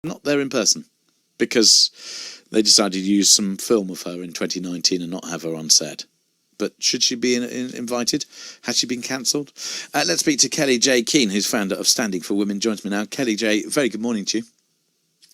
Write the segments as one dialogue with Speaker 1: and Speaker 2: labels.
Speaker 1: not there in person because they decided to use some film of her in 2019 and not have her on set. But should she be invited? Has she been cancelled? Let's speak to Kellie-Jay Keane, who's founder of Standing for Women, joins me now. Kellie-Jay, very good morning to you.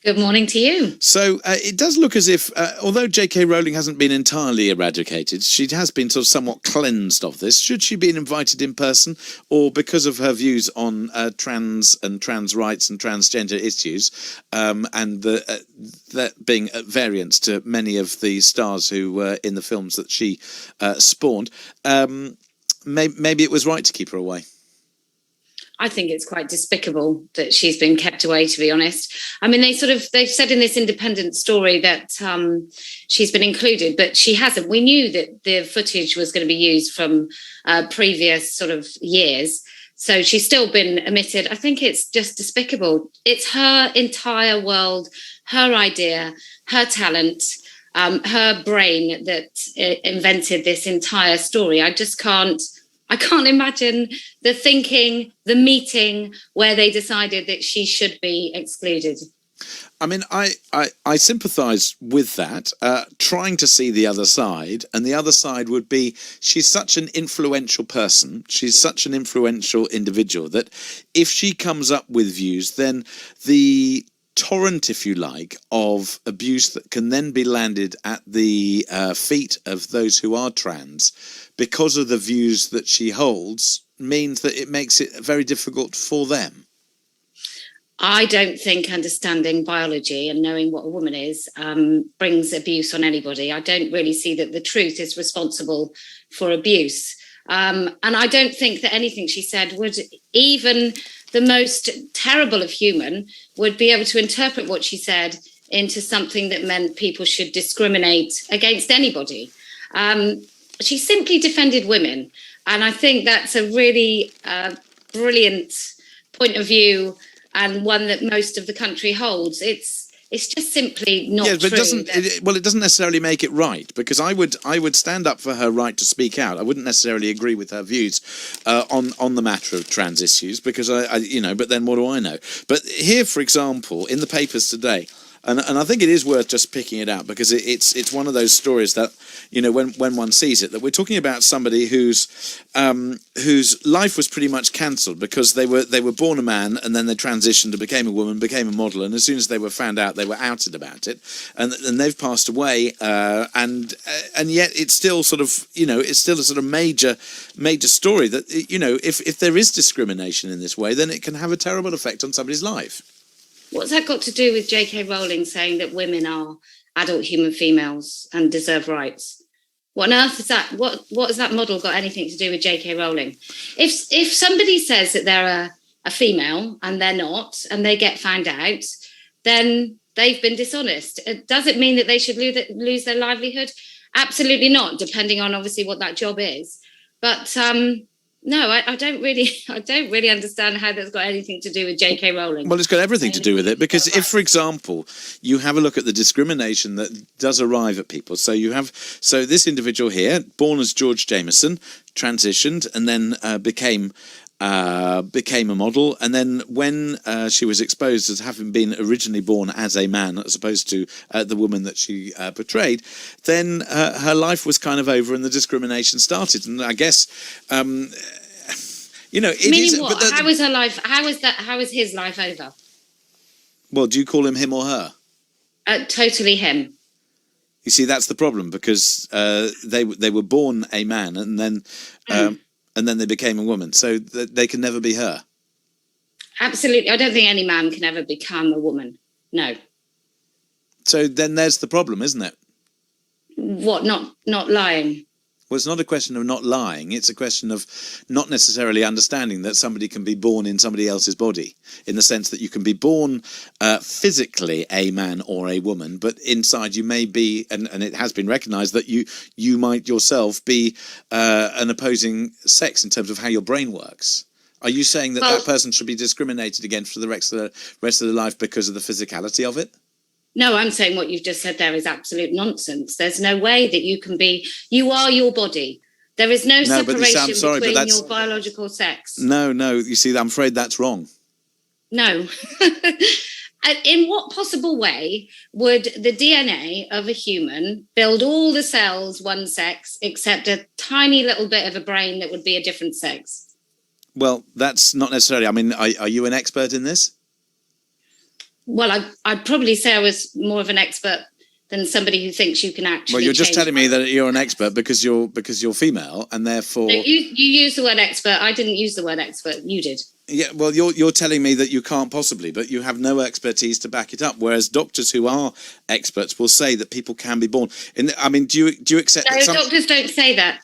Speaker 2: Good morning to you.
Speaker 1: So it does look as if, although J.K. Rowling hasn't been entirely eradicated, she has been sort of somewhat cleansed of this. Should she be invited in person, or because of her views on trans and trans rights and transgender issues, and that being at variance to many of the stars who were in the films that she spawned, maybe it was right to keep her away?
Speaker 2: I think it's quite despicable that she's been kept away, to be honest. I mean, they've said in this independent story that she's been included, but she hasn't. We knew that the footage was going to be used from previous sort of years. So she's still been omitted. I think it's just despicable. It's her entire world, her idea, her talent, her brain that invented this entire story. I can't imagine the thinking, the meeting where they decided that she should be excluded.
Speaker 1: I mean, I sympathise with that, trying to see the other side. And the other side would be, she's such an influential person, she's such an influential individual, that if she comes up with views, then the torrent, if you like, of abuse that can then be landed at the feet of those who are trans because of the views that she holds means that it makes it very difficult for them.
Speaker 2: I don't think understanding biology and knowing what a woman is brings abuse on anybody. I don't really see that the truth is responsible for abuse. And I don't think that anything she said would, even the most terrible of human, would be able to interpret what she said into something that meant people should discriminate against anybody. She simply defended women. And I think that's a really brilliant point of view, and one that most of the country holds. It's just simply not true.
Speaker 1: But it doesn't necessarily make it right, because I would stand up for her right to speak out. I wouldn't necessarily agree with her views on the matter of trans issues, because but then what do I know? But here, for example, in the papers today, and I think it is worth just picking it out, because it's one of those stories that, when one sees it, that we're talking about somebody whose life was pretty much cancelled because they were born a man and then they transitioned and became a woman, became a model, and as soon as they were found out, they were outed about it, and they've passed away, and yet it's still sort of, it's still a sort of major story that, if there is discrimination in this way, then it can have a terrible effect on somebody's life.
Speaker 2: What's that got to do with J.K. Rowling saying that women are adult human females and deserve rights? What on earth is that? What has that model got anything to do with J.K. Rowling? If somebody says that they're a female and they're not, and they get found out, then they've been dishonest. Does it mean that they should lose their livelihood? Absolutely not, depending on obviously what that job is. But no, I don't really understand how that's got anything to do with J.K. Rowling.
Speaker 1: Well, it's got everything to do with it, because if, for example, you have a look at the discrimination that does arrive at people. So this individual here, born as George Jameson, transitioned and then became a model, and then when she was exposed as having been originally born as a man as opposed to the woman that she portrayed, then her life was kind of over and the discrimination started. And I guess
Speaker 2: Meaning what? How was her life? How was his life over?
Speaker 1: Well, do you call him or her?
Speaker 2: Totally him.
Speaker 1: You see, that's the problem, because they were born a man and then they became a woman, so they can never be her.
Speaker 2: Absolutely, I don't think any man can ever become a woman. No.
Speaker 1: So then there's the problem, isn't it?
Speaker 2: What? Not lying.
Speaker 1: Well, it's not a question of not lying. It's a question of not necessarily understanding that somebody can be born in somebody else's body, in the sense that you can be born physically a man or a woman, but inside you may be, and it has been recognised, that you might yourself be an opposing sex in terms of how your brain works. Are you saying that that person should be discriminated against for the rest of their life because of the physicality of it?
Speaker 2: No, I'm saying what you've just said there is absolute nonsense. There's no way that you can be... You are your body. There is no separation between your biological sex.
Speaker 1: No. You see, I'm afraid that's wrong.
Speaker 2: No. In what possible way would the DNA of a human build all the cells one sex, except a tiny little bit of a brain that would be a different sex?
Speaker 1: Well, that's not necessarily. I mean, are you an expert in this?
Speaker 2: Well, I'd probably say I was more of an expert than somebody who thinks you can actually.
Speaker 1: Well, you're just
Speaker 2: change
Speaker 1: telling me that you're an expert because you're female, and therefore.
Speaker 2: No, you use the word expert. I didn't use the word expert. You did.
Speaker 1: Yeah, well, you're telling me that you can't possibly, but you have no expertise to back it up. Whereas doctors who are experts will say that people can be born. I mean, do you accept?
Speaker 2: No, doctors don't say that.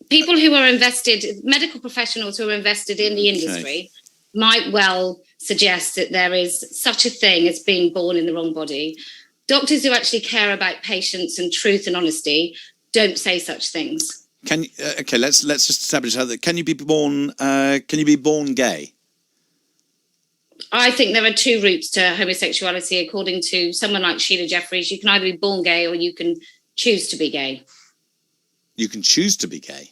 Speaker 2: People who are invested, medical professionals who are invested in the industry, might well suggest that there is such a thing as being born in the wrong body. Doctors who actually care about patients and truth and honesty don't say such things.
Speaker 1: Can okay? Let's just establish how that. Can you be born? Can you be born gay?
Speaker 2: I think there are two routes to homosexuality, according to someone like Sheila Jeffreys. You can either be born gay or you can choose to be gay.
Speaker 1: You can choose to be gay?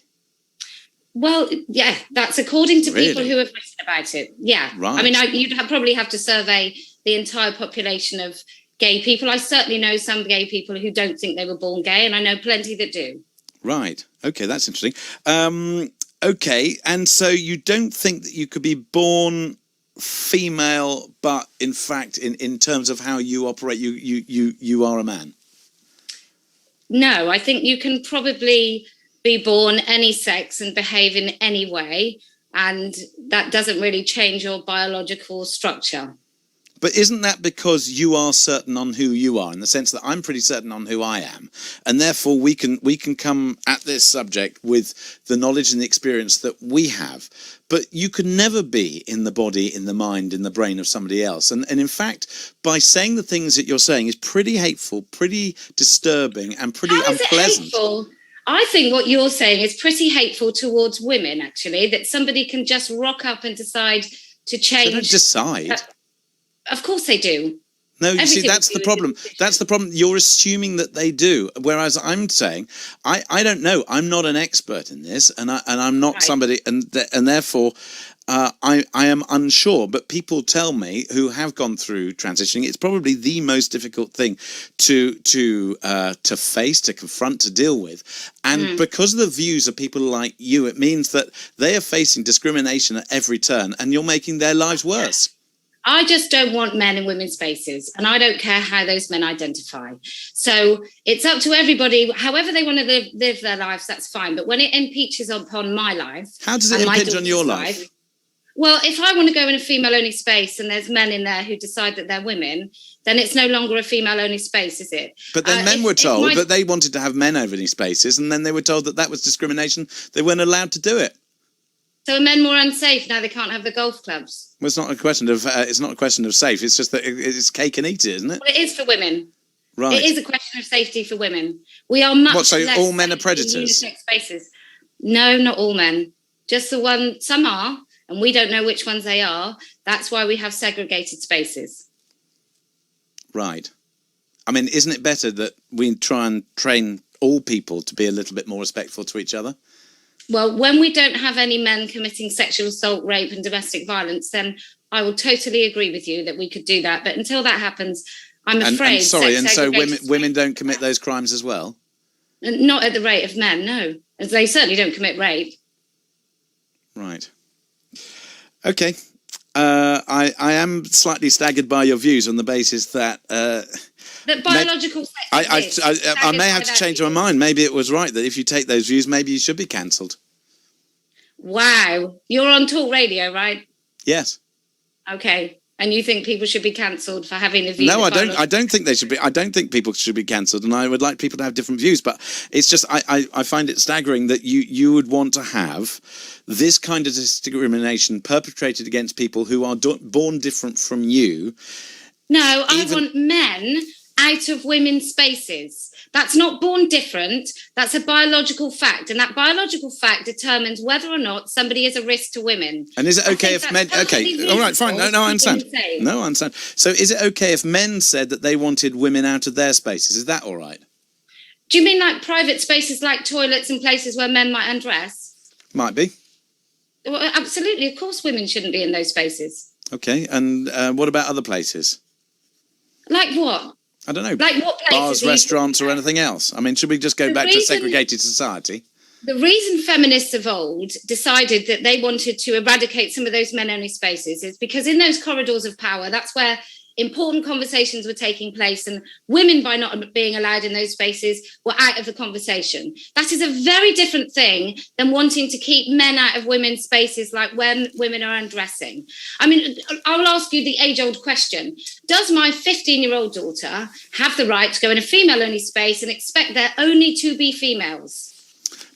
Speaker 2: Well, yeah, that's according to
Speaker 1: Really?
Speaker 2: people who have written about it. Yeah.
Speaker 1: Right.
Speaker 2: I mean, you'd probably have to survey the entire population of gay people. I certainly know some gay people who don't think they were born gay, and I know plenty that do.
Speaker 1: Right. Okay, that's interesting. Okay, and so you don't think that you could be born female, but in fact, in terms of how you operate, you are a man?
Speaker 2: No, I think you can probably be born any sex and behave in any way, and that doesn't really change your biological structure.
Speaker 1: But isn't that because you are certain on who you are, in the sense that I'm pretty certain on who I am, and therefore we can come at this subject with the knowledge and the experience that we have. But you could never be in the body, in the mind, in the brain of somebody else. And in fact, by saying the things that you're saying is pretty hateful, pretty disturbing, and pretty unpleasant.
Speaker 2: It hateful? I think what you're saying is pretty hateful towards women, actually, that somebody can just rock up and decide to change.
Speaker 1: They don't decide.
Speaker 2: Of course they do.
Speaker 1: No, you see, that's the problem. That's the problem. You're assuming that they do, whereas I'm saying, I don't know. I'm not an expert in this, and I'm not somebody, and therefore, I am unsure. But people tell me who have gone through transitioning, it's probably the most difficult thing to face, to confront, to deal with, and because of the views of people like you, it means that they are facing discrimination at every turn, and you're making their lives worse.
Speaker 2: I just don't want men in women's spaces, and I don't care how those men identify. So it's up to everybody, however they want to live their lives, that's fine. But when it impeaches upon my life...
Speaker 1: How does it impinge on your life?
Speaker 2: Well, if I want to go in a female-only space and there's men in there who decide that they're women, then it's no longer a female-only space, is it?
Speaker 1: But then men were told that they wanted to have men-only spaces, and then they were told that that was discrimination. They weren't allowed to do it.
Speaker 2: So are men more unsafe now they can't have the golf clubs?
Speaker 1: Well, it's not a question of safe. It's just that it's cake and eat it, isn't it?
Speaker 2: Well, it is for women.
Speaker 1: Right.
Speaker 2: It is a question of safety for women. We are much
Speaker 1: so
Speaker 2: less
Speaker 1: all men are
Speaker 2: safe
Speaker 1: predators?
Speaker 2: in unisex spaces. No, not all men. Just the one. Some are, and we don't know which ones they are. That's why we have segregated spaces.
Speaker 1: Right. I mean, isn't it better that we try and train all people to be a little bit more respectful to each other?
Speaker 2: Well, when we don't have any men committing sexual assault, rape and domestic violence, then I will totally agree with you that we could do that. But until that happens, I'm afraid...
Speaker 1: And so women don't commit those crimes as well?
Speaker 2: Not at the rate of men, no. As they certainly don't commit rape.
Speaker 1: Right. Okay. I am slightly staggered by your views on the basis that...
Speaker 2: that biological sex
Speaker 1: I may have to change my mind. Maybe it was right that if you take those views, maybe you should be cancelled.
Speaker 2: Wow. You're on talk radio, right?
Speaker 1: Yes.
Speaker 2: Okay. And you think people should be cancelled for having a view?
Speaker 1: No, I don't. I don't think they should be. I don't think people should be cancelled, and I would like people to have different views. But it's just I find it staggering that you would want to have this kind of discrimination perpetrated against people who are born different from you.
Speaker 2: No, I want men out of women's spaces. That's not born different. That's a biological fact. And that biological fact determines whether or not somebody is a risk to women.
Speaker 1: And is it okay if men... Okay, all right, fine. No, I understand. No, I understand. So is it okay if men said that they wanted women out of their spaces? Is that all right?
Speaker 2: Do you mean like private spaces like toilets and places where men might undress?
Speaker 1: Might be.
Speaker 2: Well, absolutely. Of course women shouldn't be in those spaces.
Speaker 1: Okay, and what about other places?
Speaker 2: Like what?
Speaker 1: I don't know.
Speaker 2: Like what places?
Speaker 1: Bars, restaurants, or anything else? I mean, should we just go back to segregated society?
Speaker 2: The reason feminists of old decided that they wanted to eradicate some of those men-only spaces is because in those corridors of power, that's where important conversations were taking place, and women, by not being allowed in those spaces, were out of the conversation. That is a very different thing than wanting to keep men out of women's spaces, like when women are undressing. I mean, I will ask you the age-old question. Does my 15-year-old daughter have the right to go in a female-only space and expect there only to be females?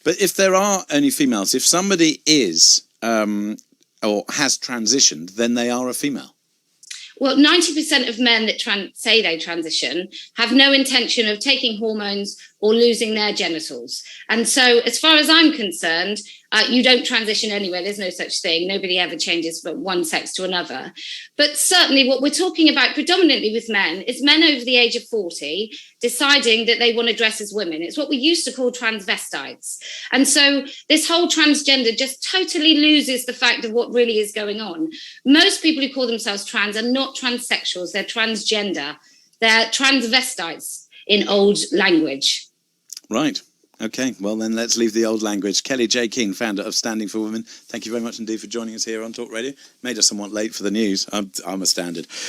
Speaker 1: But if there are only females, if somebody is or has transitioned, then they are a female.
Speaker 2: Well, 90% of men that say they transition have no intention of taking hormones or losing their genitals. And so, as far as I'm concerned, you don't transition anywhere. There's no such thing. Nobody ever changes from one sex to another. But certainly what we're talking about predominantly with men is men over the age of 40 deciding that they want to dress as women. It's what we used to call transvestites. And so this whole transgender just totally loses the fact of what really is going on. Most people who call themselves trans are not transsexuals. They're transgender. They're transvestites in old language.
Speaker 1: Right. Okay, well then let's leave the old language. Kellie-Jay King, founder of Standing for Women, thank you very much indeed for joining us here on Talk Radio. Made us somewhat late for the news. I'm astounded.